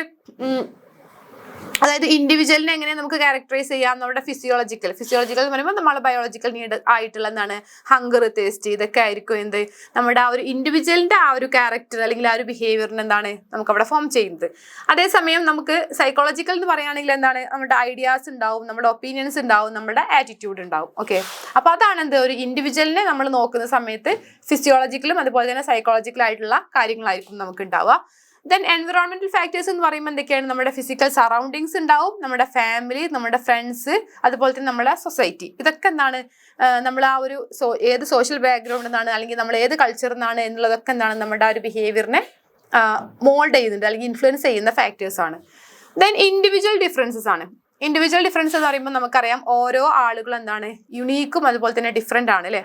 അതായത് ഇൻഡിവിജ്വലിനെ എങ്ങനെ നമുക്ക് ക്യാരക്ടറൈസ് ചെയ്യാം, നമ്മുടെ ഫിസിയോളജിക്കൽ എന്ന് പറയുമ്പോൾ നമ്മുടെ ബയോളജിക്കൽ നീഡ് ആയിട്ടുള്ള എന്താണ് ഹങ്കർ, തേസ്റ്റ്, ഇതൊക്കെ ആയിരിക്കും എന്ത് നമ്മുടെ ആ ഒരു ഇൻഡിവിജ്വലിന്റെ ആ ഒരു ക്യാരക്ടർ അല്ലെങ്കിൽ ആ ഒരു ബിഹേവിയറിന് എന്താണ് നമുക്ക് അവിടെ ഫോം ചെയ്യുന്നത്. അതേസമയം നമുക്ക് സൈക്കോളജിക്കൽ എന്ന് പറയുകയാണെങ്കിൽ എന്താണ് നമ്മുടെ ഐഡിയാസ് ഉണ്ടാവും, നമ്മുടെ ഒപ്പീനിയൻസ് ഉണ്ടാവും, നമ്മുടെ ആറ്റിറ്റ്യൂഡ് ഉണ്ടാവും. ഓക്കെ, അപ്പൊ അതാണ് എന്ത് ഒരു ഇൻഡിവിജ്വലിനെ നമ്മൾ നോക്കുന്ന സമയത്ത് ഫിസിയോളജിക്കലും അതുപോലെ തന്നെ സൈക്കോളജിക്കൽ ആയിട്ടുള്ള കാര്യങ്ങളായിരിക്കും നമുക്ക് ഉണ്ടാവുക. ദെൻ എൻവറോൺമെന്റൽ ഫാക്ടേഴ്സ് എന്ന് പറയുമ്പോൾ എന്തൊക്കെയാണ്, നമ്മുടെ ഫിസിക്കൽ സറൗണ്ടിങ്സ് ഉണ്ടാവും, നമ്മുടെ ഫാമിലി, നമ്മുടെ ഫ്രണ്ട്സ്, അതുപോലെ തന്നെ നമ്മുടെ സൊസൈറ്റി. ഇതൊക്കെ എന്താണ് നമ്മൾ ആ ഒരു ഏത് സോഷ്യൽ ബാക്ക്ഗ്രൗണ്ടിൽ നിന്നാണ് അല്ലെങ്കിൽ നമ്മൾ ഏത് കൾച്ചറിൽ നിന്നാണ് എന്നുള്ളതൊക്കെ എന്താണ് നമ്മുടെ ആ ഒരു ബിഹേവിയറിനെ മോൾഡ് ചെയ്യുന്നുണ്ട് അല്ലെങ്കിൽ ഇൻഫ്ലുവൻസ് ചെയ്യുന്ന ഫാക്ടേഴ്സ് ആണ്. ദെൻ ഇൻഡിവിജ്വൽ ഡിഫറൻസസ് ആണ്. ഇൻഡിവിജ്വൽ ഡിഫറൻസ് എന്ന് പറയുമ്പോൾ നമുക്കറിയാം ഓരോ ആളുകളും എന്താണ് യുണീക്കും അതുപോലെ തന്നെ ഡിഫറെൻ്റ് ആണ് അല്ലേ.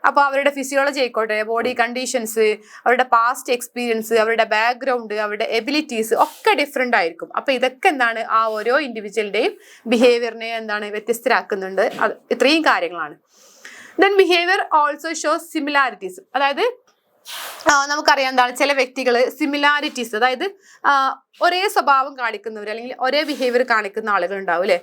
അപ്പോൾ അവരുടെ ഫിസിയോളജി ആയിക്കോട്ടെ, ബോഡി കണ്ടീഷൻസ്, അവരുടെ പാസ്റ്റ് എക്സ്പീരിയൻസ്, അവരുടെ ബാക്ക്ഗ്രൗണ്ട്, അവരുടെ എബിലിറ്റീസ് ഒക്കെ ഡിഫറെൻ്റ് ആയിരിക്കും. അപ്പോൾ ഇതൊക്കെ എന്താണ് ആ ഓരോ ഇൻഡിവിജ്വലിൻ്റെയും ബിഹേവിയറിനെ എന്താണ് വ്യത്യസ്തരാക്കുന്നുണ്ട്. ഇത്രയും കാര്യങ്ങളാണ്. Then behaviour also shows similarities. അതായത് നമുക്കറിയാം എന്താണ് ചില വ്യക്തികൾ സിമിലാരിറ്റീസ്, അതായത് ഒരേ സ്വഭാവം കാണിക്കുന്നവർ അല്ലെങ്കിൽ ഒരേ ബിഹേവിയർ കാണിക്കുന്ന ആളുകൾ ഉണ്ടാവും അല്ലേ.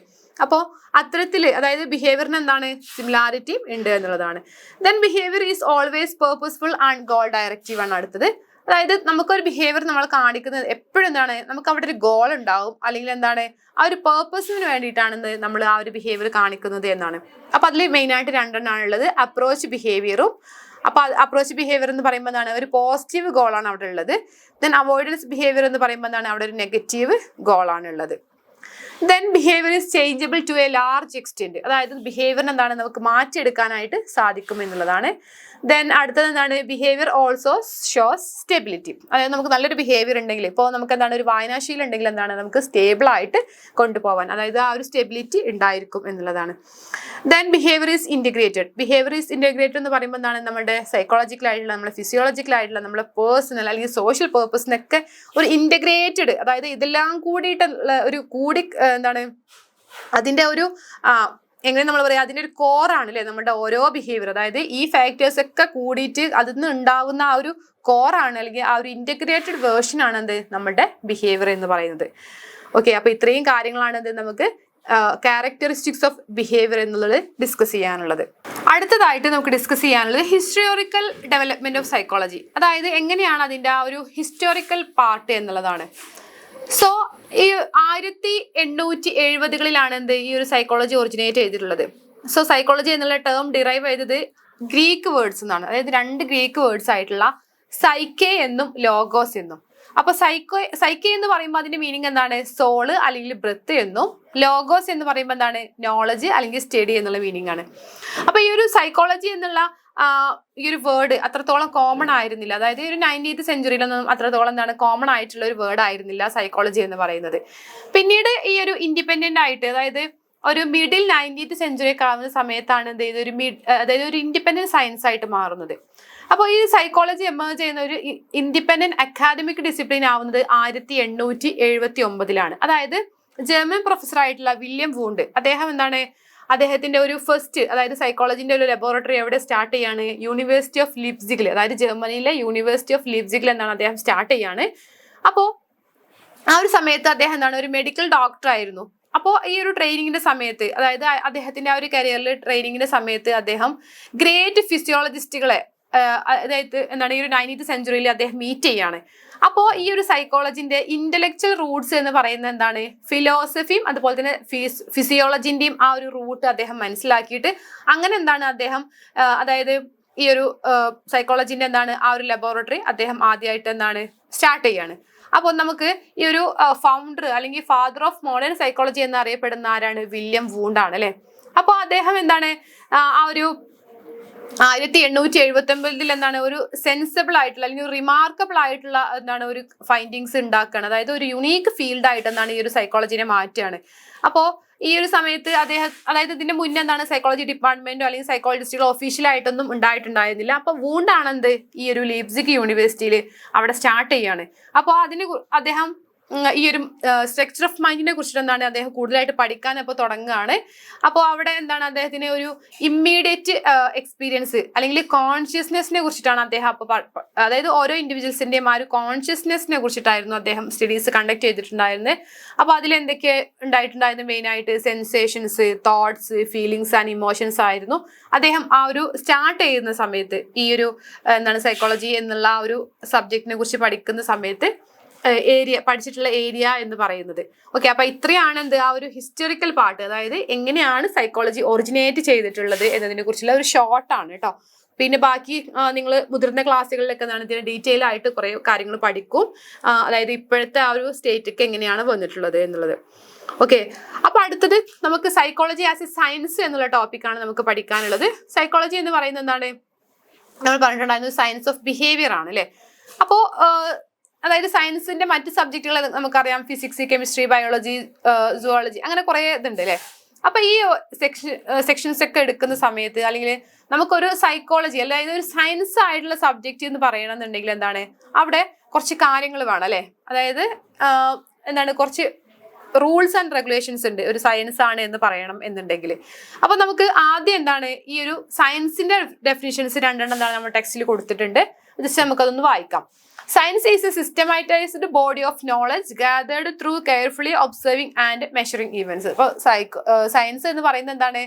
അപ്പോൾ അത്തരത്തിൽ അതായത് ബിഹേവിയറിന് എന്താണ് സിമിലാരിറ്റി ഉണ്ട് എന്നുള്ളതാണ്. Then behaviour is always purposeful and goal directive ആണ് അടുത്തത്. അതായത് നമുക്കൊരു ബിഹേവിയർ നമ്മൾ കാണിക്കുന്നത് എപ്പോഴും എന്താണ് നമുക്ക് അവിടെ ഒരു ഗോൾ ഉണ്ടാവും, അല്ലെങ്കിൽ എന്താണ് ആ ഒരു പേർപ്പസിന് വേണ്ടിയിട്ടാണ് നമ്മൾ ആ ഒരു ബിഹേവിയർ കാണിക്കുന്നത് എന്നാണ്. അപ്പൊ അതിൽ മെയിനായിട്ട് രണ്ടെണ്ണമാണ് ഉള്ളത്, അപ്രോച്ച് ബിഹേവിയറും. അപ്പൊ അപ്രോച്ച് ബിഹേവിയർ എന്ന് പറയുമ്പോൾ എന്താണ് ഒരു പോസിറ്റീവ് ഗോളാണ് അവിടെ ഉള്ളത്. ദെൻ അവോയ്ഡൻസ് ബിഹേവിയർ എന്ന് പറയുമ്പോൾ എന്താണ് അവിടെ ഒരു നെഗറ്റീവ് ഗോളാണ് ഉള്ളത്. Then behaviour is changeable to a large extent. അതായത് ബിഹേവിയറിന് എന്താണ് നമുക്ക് മാറ്റിയെടുക്കാനായിട്ട് സാധിക്കും എന്നുള്ളതാണ്. ദെൻ അടുത്തത് എന്താണ് ബിഹേവിയർ ഓൾസോ ഷോസ് സ്റ്റെബിലിറ്റി. അതായത് നമുക്ക് നല്ലൊരു ബിഹേവിയർ ഉണ്ടെങ്കിൽ, ഇപ്പോൾ നമുക്ക് എന്താണ് ഒരു വായനാശീലം ഉണ്ടെങ്കിൽ എന്താണ് നമുക്ക് സ്റ്റേബിൾ ആയിട്ട് കൊണ്ടുപോകാൻ, അതായത് ആ ഒരു സ്റ്റെബിലിറ്റി ഉണ്ടായിരിക്കും എന്നുള്ളതാണ്. Then behaviour is integrated. Behaviour is integrated എന്ന് പറയുമ്പോൾ എന്താണ് നമ്മുടെ സൈക്കോളജിക്കൽ ആയിട്ടുള്ള, നമ്മുടെ ഫിസിയോളജിക്കൽ ആയിട്ടുള്ള, നമ്മുടെ പേഴ്സണൽ അല്ലെങ്കിൽ സോഷ്യൽ പേർപ്പസിനൊക്കെ ഒരു ഇന്റഗ്രേറ്റഡ്, അതായത് ഇതെല്ലാം കൂടിയിട്ടുള്ള ഒരു എന്താണ് അതിന്റെ ഒരു എങ്ങനെ നമ്മൾ പറയാം അതിന്റെ ഒരു കോറാണ് അല്ലെ നമ്മുടെ ഓരോ ബിഹേവിയർ. അതായത് ഈ ഫാക്ടേഴ്സ് ഒക്കെ കൂടിയിട്ട് അതിൽ നിന്ന് ഉണ്ടാകുന്ന ആ ഒരു കോറാണ്, അല്ലെങ്കിൽ ആ ഒരു ഇന്റഗ്രേറ്റഡ് വേർഷൻ ആണ് എന്ത് നമ്മുടെ ബിഹേവിയർ എന്ന് പറയുന്നത്. ഓക്കെ, അപ്പൊ ഇത്രയും കാര്യങ്ങളാണ് എന്ത് നമുക്ക് ക്യാരക്ടറിസ്റ്റിക്സ് ഓഫ് ബിഹേവിയർ എന്നുള്ളത് ഡിസ്കസ് ചെയ്യാനുള്ളത്. അടുത്തതായിട്ട് നമുക്ക് ഡിസ്കസ് ചെയ്യാനുള്ളത് ഹിസ്റ്റോറിക്കൽ ഡെവലപ്മെന്റ് ഓഫ് സൈക്കോളജി. അതായത് എങ്ങനെയാണ് അതിന്റെ ആ ഒരു ഹിസ്റ്റോറിക്കൽ പാർട്ട് എന്നുള്ളതാണ്. സോ ഈ 1870-കളിലാണ് എന്ത് ഈ ഒരു സൈക്കോളജി ഒറിജിനേറ്റ് ചെയ്തിട്ടുള്ളത്. സോ സൈക്കോളജി എന്നുള്ള ടേം ഡിറൈവ് ചെയ്തത് ഗ്രീക്ക് വേർഡ്സ് എന്നാണ്. അതായത് രണ്ട് ഗ്രീക്ക് വേർഡ്സ് ആയിട്ടുള്ള സൈക്കെ എന്നും ലോഗോസ് എന്നും. അപ്പൊ സൈക്കെ എന്ന് പറയുമ്പോൾ അതിന്റെ മീനിങ് എന്താണ് സോള് അല്ലെങ്കിൽ ബ്രെത്ത് എന്നും, ലോഗോസ് എന്ന് പറയുമ്പോൾ എന്താണ് നോളജ് അല്ലെങ്കിൽ സ്റ്റഡി എന്നുള്ള മീനിങ് ആണ്. അപ്പൊ ഈ ഒരു സൈക്കോളജി എന്നുള്ള ഈ ഒരു വേർഡ് അത്രത്തോളം കോമൺ ആയിരുന്നില്ല. അതായത് ഒരു 19th സെഞ്ചുറിയിലൊന്നും അത്രത്തോളം എന്താണ് കോമൺ ആയിട്ടുള്ള ഒരു വേർഡ് ആയിരുന്നില്ല സൈക്കോളജി എന്ന് പറയുന്നത്. പിന്നീട് ഈ ഒരു ഇൻഡിപെൻഡന്റ് ആയിട്ട്, അതായത് ഒരു മിഡിൽ 19th സെഞ്ചുറി ആവുന്ന സമയത്താണ് എന്ത് ചെയ്ത് അതായത് ഒരു ഇൻഡിപെൻഡന്റ് സയൻസ് ആയിട്ട് മാറുന്നത്. അപ്പോൾ ഈ സൈക്കോളജി എമേർജ് ചെയ്യുന്ന ഒരു ഇൻഡിപെൻഡന്റ് അക്കാദമിക് ഡിസിപ്ലിൻ ആവുന്നത് 1879-ലാണ്. അതായത് ജർമ്മൻ പ്രൊഫസർ ആയിട്ടുള്ള വില്യം വൂണ്ട് അദ്ദേഹം എന്താണ് അദ്ദേഹത്തിന്റെ ഒരു ഫസ്റ്റ്, അതായത് സൈക്കോളജിന്റെ ഒരു ലബോറട്ടറി എവിടെ സ്റ്റാർട്ട് ചെയ്യാണ്, യൂണിവേഴ്സിറ്റി ഓഫ് ലീപ്സിഗിൽ, അതായത് ജർമ്മനിയിലെ യൂണിവേഴ്സിറ്റി ഓഫ് ലീപ്സിഗിൽ എന്താണ് അദ്ദേഹം സ്റ്റാർട്ട് ചെയ്യാണ്. അപ്പോൾ ആ ഒരു സമയത്ത് അദ്ദേഹം എന്താണ് ഒരു മെഡിക്കൽ ഡോക്ടർ ആയിരുന്നു. അപ്പോൾ ഈ ഒരു ട്രെയിനിങ്ങിന്റെ സമയത്ത്, അതായത് അദ്ദേഹത്തിന്റെ ആ ഒരു കരിയറിൽ ട്രെയിനിങ്ങിന്റെ സമയത്ത് അദ്ദേഹം ഗ്രേറ്റ് ഫിസിയോളജിസ്റ്റുകളെ അതായത് എന്താണ് ഈ ഒരു 19th സെഞ്ചുറിയിൽ അദ്ദേഹം മീറ്റ് ചെയ്യാണ്. അപ്പോൾ ഈ ഒരു സൈക്കോളജിന്റെ ഇന്റലക്ച്വൽ റൂട്ട്സ് എന്ന് പറയുന്നത് എന്താണ് ഫിലോസഫിയും അതുപോലെ തന്നെ ഫിസിയോളജിന്റെയും ആ ഒരു റൂട്ട് അദ്ദേഹം മനസ്സിലാക്കിയിട്ട് അങ്ങനെ എന്താണ് അദ്ദേഹം അതായത് ഈ ഒരു സൈക്കോളജിന്റെ എന്താണ് ആ ഒരു ലബോറട്ടറി അദ്ദേഹം ആദ്യമായിട്ട് എന്താണ് സ്റ്റാർട്ട് ചെയ്യാണ്. അപ്പോൾ നമുക്ക് ഈ ഒരു ഫൗണ്ടർ അല്ലെങ്കിൽ ഫാദർ ഓഫ് മോഡേൺ സൈക്കോളജി എന്നറിയപ്പെടുന്ന ആരാണ്, വില്യം വൂണ്ടാണ് അല്ലെ. അപ്പോൾ അദ്ദേഹം എന്താണ് ആ ഒരു 1879 എന്താണ് ഒരു സെൻസിബിൾ ആയിട്ടുള്ള അല്ലെങ്കിൽ റിമാർക്കബിൾ ആയിട്ടുള്ള എന്താണ് ഒരു ഫൈൻഡിങ്സ് ഉണ്ടാക്കുകയാണ്. അതായത് ഒരു യുണീക്ക് ഫീൽഡ് ആയിട്ട് എന്താണ് ഈ ഒരു സൈക്കോളജിനെ മാറ്റുകയാണ്. അപ്പോൾ ഈ ഒരു സമയത്ത് അദ്ദേഹം, അതായത് ഇതിന്റെ മുന്നേ എന്താണ് സൈക്കോളജി ഡിപ്പാർട്ട്മെന്റോ അല്ലെങ്കിൽ സൈക്കോളജിസ്റ്റുകളോ ഒഫീഷ്യലായിട്ടൊന്നും ഉണ്ടായിട്ടുണ്ടായിരുന്നില്ല. അപ്പൊ വൂണ്ടാണ് എന്ത് ഈ ഒരു ലീപ്സിഗ് യൂണിവേഴ്സിറ്റിയിൽ അവിടെ സ്റ്റാർട്ട് ചെയ്യാണ്. അപ്പോൾ അദ്ദേഹം ഈ ഒരു സ്ട്രക്ചർ ഓഫ് മൈൻഡിനെ കുറിച്ചിട്ട് എന്താണ് അദ്ദേഹം കൂടുതലായിട്ട് പഠിക്കാൻ അപ്പോൾ തുടങ്ങുകയാണ്. അപ്പോൾ അവിടെ എന്താണ് അദ്ദേഹത്തിന് ഒരു ഇമ്മീഡിയറ്റ് എക്സ്പീരിയൻസ് അല്ലെങ്കിൽ കോൺഷ്യസ്നെസ്സിനെ കുറിച്ചിട്ടാണ് അദ്ദേഹം അപ്പോൾ അതായത് ഓരോ ഇൻഡിവിജ്വൽസിന്റെയും ആ ഒരു കോൺഷ്യസ്നെസ്സിനെ കുറിച്ചിട്ടായിരുന്നു അദ്ദേഹം സ്റ്റഡീസ് കണ്ടക്ട് ചെയ്തിട്ടുണ്ടായിരുന്നത്. അപ്പോൾ അതിലെന്തൊക്കെ ഉണ്ടായിട്ടുണ്ടായിരുന്നു, മെയിനായിട്ട് sensations, thoughts, feelings and emotions ആയിരുന്നു അദ്ദേഹം ആ ഒരു സ്റ്റാർട്ട് ചെയ്യുന്ന സമയത്ത് ഈ ഒരു എന്താണ് സൈക്കോളജി എന്നുള്ള ആ ഒരു സബ്ജക്റ്റിനെ കുറിച്ച് പഠിക്കുന്ന സമയത്ത് പഠിച്ചിട്ടുള്ള ഏരിയ എന്ന് പറയുന്നത്. ഓക്കെ, അപ്പൊ ഇത്രയാണ് എന്ത് ആ ഒരു ഹിസ്റ്റോറിക്കൽ പാർട്ട്, അതായത് എങ്ങനെയാണ് സൈക്കോളജി ഒറിജിനേറ്റ് ചെയ്തിട്ടുള്ളത് എന്നതിനെ കുറിച്ചുള്ള ഒരു ഷോർട്ടാണ് കേട്ടോ. പിന്നെ ബാക്കി നിങ്ങൾ മുതിർന്ന ക്ലാസ്സുകളിലൊക്കെ എന്താണ് ഇതിന് ഡീറ്റെയിൽ ആയിട്ട് കുറെ കാര്യങ്ങൾ പഠിക്കും. അതായത് ഇപ്പോഴത്തെ ആ ഒരു സ്റ്റേറ്റൊക്കെ എങ്ങനെയാണ് വന്നിട്ടുള്ളത് എന്നുള്ളത്. ഓക്കെ, അപ്പൊ അടുത്തത് നമുക്ക് സൈക്കോളജി ആസ് എ സയൻസ് എന്നുള്ള ടോപ്പിക്കാണ് നമുക്ക് പഠിക്കാനുള്ളത്. സൈക്കോളജി എന്ന് പറയുന്നത് എന്താണ് നമ്മൾ പറഞ്ഞിട്ടുണ്ടായിരുന്നത് സയൻസ് ഓഫ് ബിഹേവിയർ ആണ് അല്ലെ. അപ്പോ അതായത് സയൻസിന്റെ മറ്റ് സബ്ജക്റ്റുകൾ നമുക്കറിയാം, ഫിസിക്സ്, കെമിസ്ട്രി, ബയോളജി, സുവോളജി, അങ്ങനെ കുറെ ഇതുണ്ട് അല്ലേ. അപ്പൊ ഈ സെക്ഷൻസ് ഒക്കെ എടുക്കുന്ന സമയത്ത് അല്ലെങ്കിൽ നമുക്കൊരു സൈക്കോളജി അതായത് ഒരു സയൻസ് ആയിട്ടുള്ള സബ്ജക്റ്റ് എന്ന് പറയണമെന്നുണ്ടെങ്കിൽ എന്താണ്, അവിടെ കുറച്ച് കാര്യങ്ങൾ വേണം അല്ലെ. അതായത് എന്താണ്, കുറച്ച് റൂൾസ് ആൻഡ് റെഗുലേഷൻസ് ഉണ്ട് ഒരു സയൻസ് ആണ് എന്ന് പറയണം എന്നുണ്ടെങ്കിൽ. അപ്പൊ നമുക്ക് ആദ്യം എന്താണ്, ഈ ഒരു സയൻസിന്റെ ഡെഫിനിഷൻസ് രണ്ടെണ്ണം എന്താണ് നമ്മൾ ടെക്സ്റ്റിൽ കൊടുത്തിട്ടുണ്ട്. ജസ്റ്റ് നമുക്കതൊന്ന് വായിക്കാം. Science is a systematized body of knowledge gathered through carefully observing and measuring events. ഇപ്പോൾ സയൻസ് എന്ന് പറയുന്നത് എന്താണ്,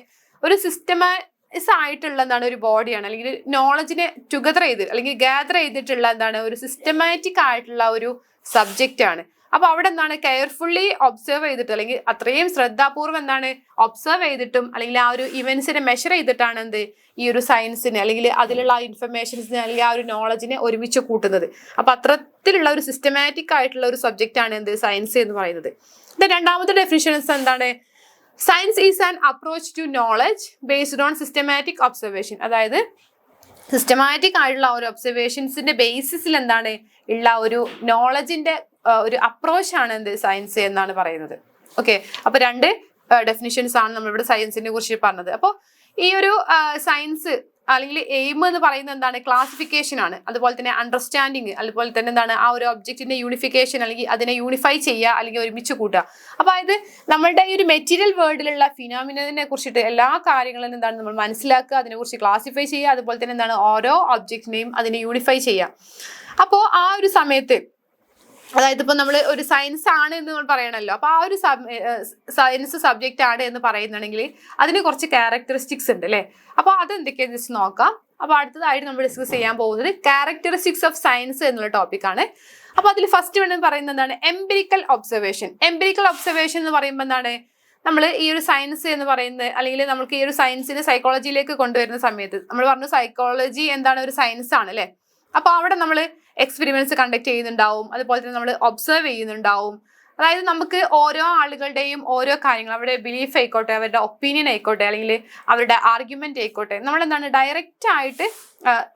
ഒരു സിസ്റ്റമൈസ് ആയിട്ടുള്ള എന്താണ് ഒരു ബോഡിയാണ്, അല്ലെങ്കിൽ നോളജിനെ ടുഗദർ ചെയ്ത് അല്ലെങ്കിൽ ഗ്യാദർ ചെയ്തിട്ടുള്ള എന്താണ് ഒരു സിസ്റ്റമാറ്റിക് ആയിട്ടുള്ള ഒരു സബ്ജക്റ്റ് ആണ്. അപ്പൊ അവിടെ എന്താണ്, കെയർഫുള്ളി ഒബ്സർവ് ചെയ്തിട്ട് അല്ലെങ്കിൽ അത്രയും ശ്രദ്ധാപൂർവ്വം എന്താണ് ഒബ്സർവ് ചെയ്തിട്ടും അല്ലെങ്കിൽ ആ ഒരു ഇവന്റ്സിനെ മെഷർ ചെയ്തിട്ടാണ് എന്ത് ഈ ഒരു സയൻസിനെ അല്ലെങ്കിൽ അതിലുള്ള ആ ഇൻഫർമേഷൻസിനെ അല്ലെങ്കിൽ ആ ഒരു നോളജിനെ ഒരുമിച്ച് കൂട്ടുന്നത്. അപ്പൊ അത്തരത്തിലുള്ള ഒരു സിസ്റ്റമാറ്റിക് ആയിട്ടുള്ള ഒരു സബ്ജക്റ്റ് ആണ് എന്ത് സയൻസ് എന്ന് പറയുന്നത്. രണ്ടാമത്തെ ഡെഫിനിഷൻസ് എന്താണ്, science is an approach to knowledge based on systematic observation. അതായത് സിസ്റ്റമാറ്റിക് ആയിട്ടുള്ള ഒരു ഒബ്സർവേഷൻസിന്റെ ബേസിസിൽ എന്താണ് ഉള്ള ഒരു നോളജിന്റെ ഒരു അപ്രോച്ച് ആണ് എന്ത് സയൻസ് എന്നാണ് പറയുന്നത്. ഓക്കെ, അപ്പൊ രണ്ട് ഡെഫിനിഷൻസ് ആണ് നമ്മളിവിടെ സയൻസിനെ കുറിച്ച് പറഞ്ഞത്. അപ്പോൾ ഈ ഒരു സയൻസ് അല്ലെങ്കിൽ എയിം എന്ന് പറയുന്നത് എന്താണ്, ക്ലാസിഫിക്കേഷൻ ആണ്. അതുപോലെ തന്നെ അണ്ടർസ്റ്റാൻഡിങ്, അതുപോലെ തന്നെ എന്താണ് ആ ഒരു ഒബ്ജക്റ്റിന്റെ യൂണിഫിക്കേഷൻ അല്ലെങ്കിൽ അതിനെ യൂണിഫൈ ചെയ്യുക അല്ലെങ്കിൽ ഒരുമിച്ച് കൂട്ടുക. അപ്പൊ അതായത് നമ്മളുടെ ഈ ഒരു മെറ്റീരിയൽ വേൾഡിലുള്ള ഫിനോമിനനെ കുറിച്ചിട്ട് എല്ലാ കാര്യങ്ങളും എന്താണ് നമ്മൾ മനസ്സിലാക്കുക, അതിനെക്കുറിച്ച് ക്ലാസിഫൈ ചെയ്യുക, അതുപോലെ തന്നെ എന്താണ് ഓരോ ഒബ്ജക്റ്റിനെയും അതിനെ യൂണിഫൈ ചെയ്യുക. അപ്പോൾ ആ ഒരു സമയത്ത് അതായത് ഇപ്പൊ നമ്മൾ ഒരു സയൻസ് ആണ് എന്ന് നമ്മൾ പറയണല്ലോ. അപ്പൊ ആ ഒരു സയൻസ് സബ്ജക്റ്റ് ആണ് എന്ന് പറയുന്നുണ്ടെങ്കിൽ അതിന് കുറച്ച് ക്യാരക്ടറിസ്റ്റിക്സ് ഉണ്ട് അല്ലെ. അപ്പൊ അതെന്തൊക്കെയാന്ന് ജസ്റ്റ് നോക്കാം. അപ്പൊ അടുത്തതായിട്ട് നമ്മൾ ഡിസ്കസ് ചെയ്യാൻ പോകുന്നത് ക്യാരക്ടറിസ്റ്റിക്സ് ഓഫ് സയൻസ് എന്നുള്ള ടോപ്പിക്കാണ്. അപ്പൊ അതിൽ ഫസ്റ്റ് വേണമെന്ന് പറയുന്നത് എന്താണ്, എംപിരിക്കൽ ഒബ്സർവേഷൻ. എംപിരിക്കൽ ഒബ്സർവേഷൻ എന്ന് പറയുമ്പോൾ എന്താണ്, നമ്മൾ ഈ ഒരു സയൻസ് എന്ന് പറയുന്നത് അല്ലെങ്കിൽ നമുക്ക് ഈ ഒരു സയൻസിനെ സൈക്കോളജിയിലേക്ക് കൊണ്ടുവരുന്ന സമയത്ത് നമ്മൾ പറഞ്ഞു സൈക്കോളജി എന്താണ് ഒരു സയൻസ് ആണ് അല്ലെ. അപ്പൊ അവിടെ നമ്മൾ എക്സ്പെരിമെന്റ്സ് കണ്ടക്ട് ചെയ്യുന്നുണ്ടാവും, അതുപോലെ തന്നെ നമ്മൾ ഒബ്സർവ് ചെയ്യുന്നുണ്ടാവും. അതായത് നമുക്ക് ഓരോ ആളുകളുടെയും ഓരോ കാര്യങ്ങൾ, അവരുടെ ബിലീഫ് ആയിക്കോട്ടെ, അവരുടെ ഒപ്പീനിയൻ ആയിക്കോട്ടെ, അല്ലെങ്കിൽ അവരുടെ ആർഗ്യുമെന്റ് ആയിക്കോട്ടെ, നമ്മൾ എന്താണ് ഡയറക്റ്റ് ആയിട്ട്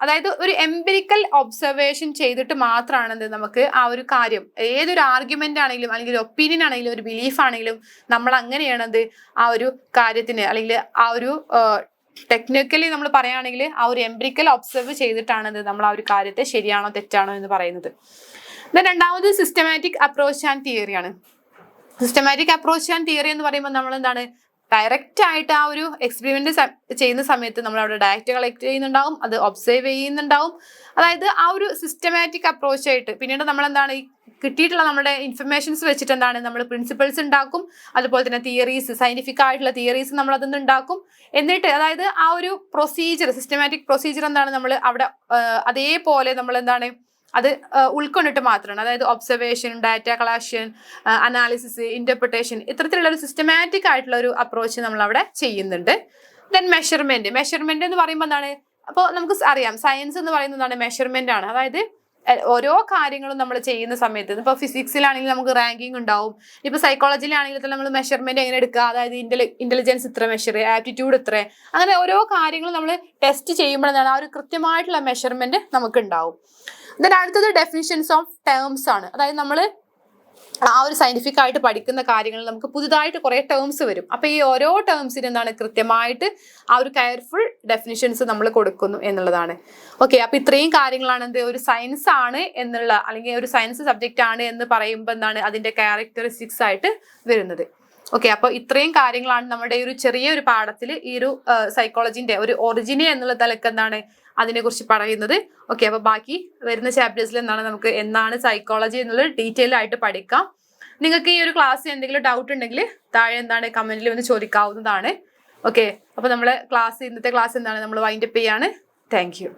അതായത് ഒരു എംപിരിക്കൽ ഒബ്സർവേഷൻ ചെയ്തിട്ട് മാത്രമാണെന്ത് നമുക്ക് ആ ഒരു കാര്യം, ഏതൊരു ആർഗ്യുമെന്റ് ആണെങ്കിലും അല്ലെങ്കിൽ ഒരു ഒപ്പീനിയൻ ആണെങ്കിലും ഒരു ബിലീഫ് ആണെങ്കിലും നമ്മൾ അങ്ങനെയാണെന്ത് ആ ഒരു കാര്യത്തിന് അല്ലെങ്കിൽ ആ ഒരു ടെക്നിക്കലി നമ്മൾ പറയുകയാണെങ്കിൽ ആ ഒരു എംപിരിക്കൽ ഒബ്സർവ് ചെയ്തിട്ടാണ് നമ്മൾ ആ ഒരു കാര്യത്തെ ശരിയാണോ തെറ്റാണോ എന്ന് പറയുന്നത്. രണ്ടാമത് സിസ്റ്റമാറ്റിക് അപ്രോച്ച് ആൻഡ് തിയറിയാണ്. സിസ്റ്റമാറ്റിക് അപ്രോച്ച് ആൻഡ് തിയറി എന്ന് പറയുമ്പോൾ നമ്മൾ എന്താണ് ഡയറക്റ്റ് ആയിട്ട് ആ ഒരു എക്സ്പെരിമെന്റ് ചെയ്യുന്ന സമയത്ത് നമ്മൾ അവിടെ ഡയറക്റ്റ് കളക്ട് ചെയ്യുന്നുണ്ടാവും, അത് ഒബ്സർവ് ചെയ്യുന്നുണ്ടാവും. അതായത് ആ ഒരു സിസ്റ്റമാറ്റിക് അപ്രോച്ച് ആയിട്ട് പിന്നീട് നമ്മൾ എന്താണ് ഈ കിട്ടിയിട്ടുള്ള നമ്മുടെ ഇൻഫർമേഷൻസ് വെച്ചിട്ട് എന്താണ് നമ്മൾ പ്രിൻസിപ്പിൾസ് ഉണ്ടാക്കും, അതുപോലെ തന്നെ തിയറീസ്, സയന്റിഫിക് ആയിട്ടുള്ള തിയറീസ് നമ്മൾ അതൊന്ന് ഉണ്ടാക്കും. എന്നിട്ട് അതായത് ആ ഒരു പ്രൊസീജിയർ, സിസ്റ്റമാറ്റിക് പ്രൊസീജിയർ എന്താണ് നമ്മൾ അവിടെ അതേപോലെ നമ്മൾ എന്താണ് അത് ഉൾക്കൊണ്ടിട്ട് മാത്രമാണ്. അതായത് observation, data collection, analysis, interpretation, ഇത്തരത്തിലുള്ള ഒരു സിസ്റ്റമാറ്റിക് ആയിട്ടുള്ള ഒരു അപ്രോച്ച് നമ്മൾ അവിടെ ചെയ്യുന്നുണ്ട്. ദെൻ മെഷർമെന്റ് എന്ന് പറയുമ്പോൾ എന്താണ്, അപ്പോൾ നമുക്ക് അറിയാം സയൻസ് എന്ന് പറയുന്നതാണ് മെഷർമെന്റ് ആണ്. അതായത് ഓരോ കാര്യങ്ങളും നമ്മൾ ചെയ്യുന്ന സമയത്ത് ഇപ്പോൾ ഫിസിക്സിലാണെങ്കിൽ നമുക്ക് റാങ്കിങ് ഉണ്ടാവും, ഇപ്പോൾ സൈക്കോളജിയിലാണെങ്കിൽ നമ്മൾ മെഷർമെന്റ് എങ്ങനെ എടുക്കുക, അതായത് ഇന്റലിജൻസ് ഇത്ര മെഷർ, ആപ്റ്റിറ്റ്യൂഡ് ഇത്ര, അങ്ങനെ ഓരോ കാര്യങ്ങളും നമ്മൾ ടെസ്റ്റ് ചെയ്യുമ്പോഴാണ് ആ ഒരു കൃത്യമായിട്ടുള്ള മെഷർമെന്റ് നമുക്ക് ഉണ്ടാവും. അടുത്തത് ഡെഫിനിഷൻസ് ഓഫ് ടേംസ് ആണ്. അതായത് നമ്മൾ ആ ഒരു സയന്റിഫിക് ആയിട്ട് പഠിക്കുന്ന കാര്യങ്ങളിൽ നമുക്ക് പുതുതായിട്ട് കുറെ ടേംസ് വരും. അപ്പൊ ഈ ഓരോ ടേംസിന് എന്താണ് കൃത്യമായിട്ട് ആ ഒരു കെയർഫുൾ ഡെഫിനിഷൻസ് നമ്മൾ കൊടുക്കുന്നു എന്നുള്ളതാണ്. ഓക്കെ, അപ്പൊ ഇത്രയും കാര്യങ്ങളാണ് എന്ത് ഒരു സയൻസ് ആണ് എന്നുള്ള അല്ലെങ്കിൽ ഒരു സയൻസ് സബ്ജക്റ്റ് ആണ് എന്ന് പറയുമ്പോൾ എന്താണ് അതിന്റെ ക്യാരക്ടറിസ്റ്റിക്സ് ആയിട്ട് വരുന്നത്. ഓക്കെ, അപ്പൊ ഇത്രയും കാര്യങ്ങളാണ് നമ്മുടെ ഈ ഒരു ചെറിയൊരു പാഠത്തിൽ ഈ ഒരു സൈക്കോളജിന്റെ ഒരു ഒറിജിനെ എന്നുള്ള തലക്ക് എന്താണ് അതിനെ കുറിച്ച് പറയുന്നത്. ഓക്കെ, അപ്പൊ ബാക്കി വരുന്ന ചാപ്റ്റേഴ്സിൽ എന്താണ് നമുക്ക് എന്താണ് സൈക്കോളജി എന്നുള്ളത് ഡീറ്റെയിൽ ആയിട്ട് പഠിക്കാം. നിങ്ങൾക്ക് ഈ ഒരു ക്ലാസ് എന്തെങ്കിലും ഡൗട്ട് ഉണ്ടെങ്കിൽ താഴെ എന്താണ് കമന്റിൽ വന്ന് ചോദിക്കാവുന്നതാണ്. ഓക്കെ, അപ്പൊ നമ്മളെ ഇന്നത്തെ ക്ലാസ് എന്താണ് നമ്മൾ വൈൻഡപ്പ് ചെയ്യാണ്. Thank you.